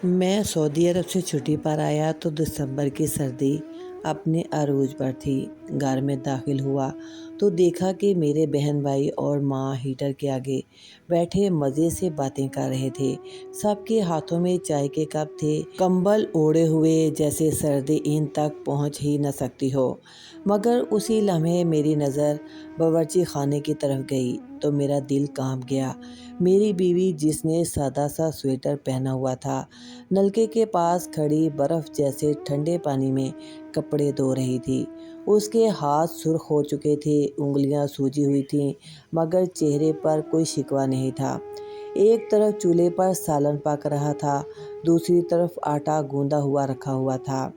मैं सऊदी अरब से छुट्टी पर आया तो दिसंबर की सर्दी अपने अरूज पर थी। घर में दाखिल हुआ तो देखा कि मेरे बहन भाई और माँ हीटर के आगे बैठे मज़े से बातें कर रहे थे। सबके हाथों में चाय के कप थे, कंबल ओढ़े हुए जैसे सर्दी इन तक पहुँच ही न सकती हो। मगर उसी लम्हे मेरी नज़र बावर्ची खाने की तरफ गई तो मेरा दिल कांप गया। मेरी बीवी, जिसने सादा सा स्वेटर पहना हुआ था, नलके के पास खड़ी बर्फ़ जैसे ठंडे पानी में कपड़े धो रही थी। उसके हाथ सुर्ख हो चुके थे, उंगलियां सूजी हुई थीं, मगर चेहरे पर कोई शिकवा नहीं था। एक तरफ चूल्हे पर सालन पक रहा था, दूसरी तरफ आटा गूंदा हुआ रखा हुआ था।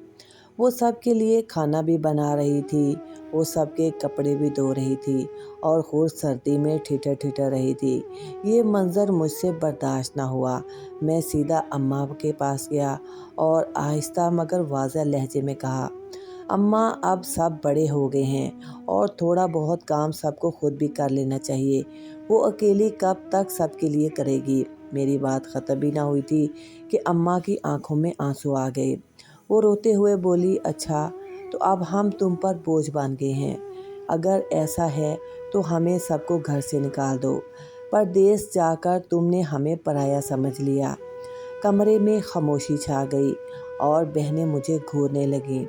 वो सबके लिए खाना भी बना रही थी, वो सबके कपड़े भी धो रही थी और खुद सर्दी में ठिठर ठिठर रही थी। ये मंज़र मुझसे बर्दाश्त ना हुआ। मैं सीधा अम्मा के पास गया और आहिस्ता मगर वाज़ह लहजे में कहा, अम्मा, अब सब बड़े हो गए हैं और थोड़ा बहुत काम सबको खुद भी कर लेना चाहिए। वो अकेली कब तक सबके लिए करेगी। मेरी बात ख़त्म भी ना हुई थी कि अम्मा की आंखों में आंसू आ गए। वो रोते हुए बोली, अच्छा, तो अब हम तुम पर बोझ बन गए हैं। अगर ऐसा है तो हमें सबको घर से निकाल दो। परदेश जाकर तुमने हमें पराया समझ लिया। कमरे में खामोशी छा गई और बहनें मुझे घूरने लगीं।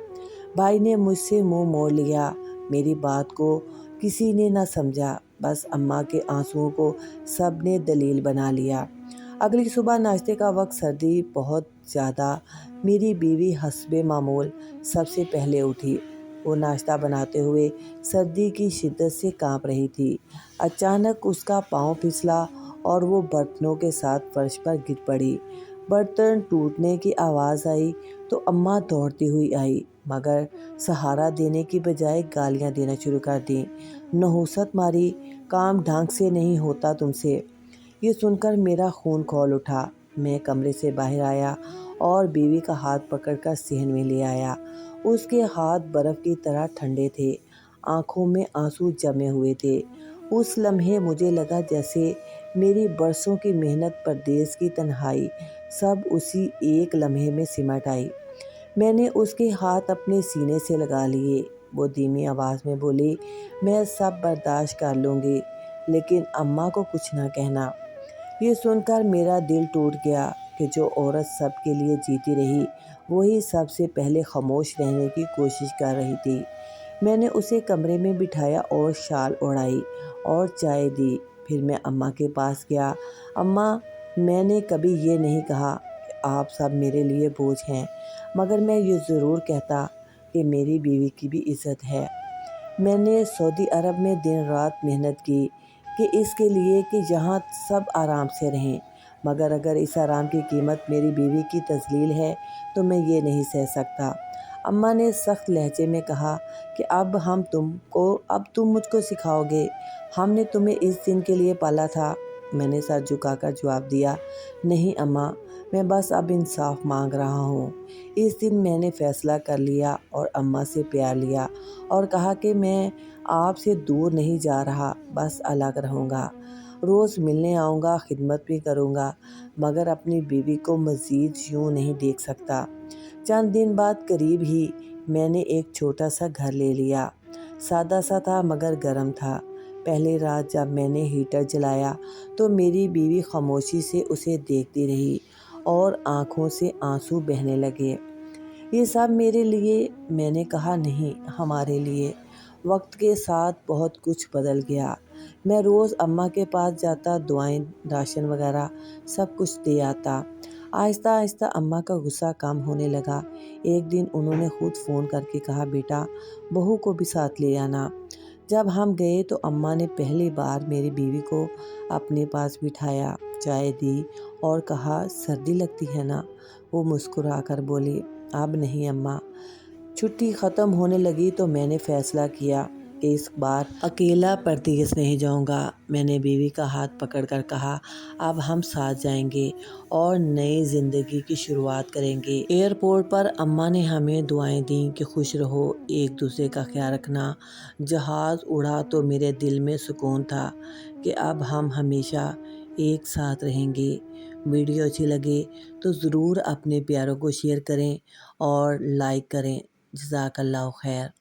भाई ने मुझसे मुंह मोड़ लिया। मेरी बात को किसी ने न समझा, बस अम्मा के आंसुओं को सब ने दलील बना लिया। अगली सुबह नाश्ते का वक्त, सर्दी बहुत ज़्यादा। मेरी बीवी हस्बे मामूल सबसे पहले उठी। वो नाश्ता बनाते हुए सर्दी की शिद्दत से कांप रही थी। अचानक उसका पाँव फिसला और वो बर्तनों के साथ फर्श पर गिर पड़ी। बर्तन टूटने की आवाज़ आई तो अम्मा दौड़ती हुई आई, मगर सहारा देने की बजाय गालियां देना शुरू कर दी। नहुसत मारी, काम ढंग से नहीं होता तुमसे। ये सुनकर मेरा खून खौल उठा। मैं कमरे से बाहर आया और बीवी का हाथ पकड़कर सहन में ले आया। उसके हाथ बर्फ़ की तरह ठंडे थे, आंखों में आंसू जमे हुए थे। उस लम्हे मुझे लगा जैसे मेरी बरसों की मेहनत, परदेश की तन्हाई, सब उसी एक लम्हे में सिमट आई। मैंने उसके हाथ अपने सीने से लगा लिए। वो धीमी आवाज़ में बोली, मैं सब बर्दाश्त कर लूँगी, लेकिन अम्मा को कुछ ना कहना। ये सुनकर मेरा दिल टूट गया कि जो औरत सबके लिए जीती रही, वही सबसे पहले खामोश रहने की कोशिश कर रही थी। मैंने उसे कमरे में बिठाया और शाल ओढ़ाई और चाय दी। फिर मैं अम्मा के पास गया। अम्मा, मैंने कभी ये नहीं कहा कि आप सब मेरे लिए बोझ हैं, मगर मैं ये ज़रूर कहता कि मेरी बीवी की भी इज़्ज़त है। मैंने सऊदी अरब में दिन रात मेहनत की कि इसके लिए कि यहाँ सब आराम से रहें, मगर अगर इस आराम की कीमत मेरी बीवी की तज़लील है तो मैं ये नहीं सह सकता। अम्मा ने सख्त लहजे में कहा कि अब तुम मुझको सिखाओगे। हमने तुम्हें इस दिन के लिए पाला था। मैंने सर झुकाकर जवाब दिया, नहीं अम्मा, मैं बस अब इंसाफ मांग रहा हूँ। इस दिन मैंने फ़ैसला कर लिया और अम्मा से प्यार लिया और कहा कि मैं आपसे दूर नहीं जा रहा, बस अलग रहूँगा। रोज़ मिलने आऊँगा, खिदमत भी करूँगा, मगर अपनी बीवी को मज़ीद यूँ नहीं देख सकता। चंद दिन बाद करीब ही मैंने एक छोटा सा घर ले लिया। सादा सा था मगर गर्म था। पहली रात जब मैंने हीटर जलाया तो मेरी बीवी खामोशी से उसे देखती रही और आंखों से आंसू बहने लगे। ये सब मेरे लिए। मैंने कहा, नहीं, हमारे लिए। वक्त के साथ बहुत कुछ बदल गया। मैं रोज़ अम्मा के पास जाता, दुआएं, राशन वगैरह सब कुछ दे आता। आहिस्ता आहिस्ता अम्मा का गुस्सा कम होने लगा। एक दिन उन्होंने खुद फ़ोन करके कहा, बेटा, बहू को भी साथ ले आना। जब हम गए तो अम्मा ने पहली बार मेरी बीवी को अपने पास बिठाया, चाय दी और कहा, सर्दी लगती है ना? वो मुस्कुराकर बोली, अब नहीं अम्मा। छुट्टी ख़त्म होने लगी तो मैंने फ़ैसला किया कि इस बार अकेला परदेस नहीं जाऊंगा। मैंने बीवी का हाथ पकड़कर कहा, अब हम साथ जाएंगे और नई ज़िंदगी की शुरुआत करेंगे। एयरपोर्ट पर अम्मा ने हमें दुआएं दी कि खुश रहो, एक दूसरे का ख्याल रखना। जहाज़ उड़ा तो मेरे दिल में सुकून था कि अब हम हमेशा एक साथ रहेंगे। ویڈیو اچھی لگے تو ضرور اپنے پیاروں کو شیئر کریں اور لائک کریں۔ جزاک اللہ خیر۔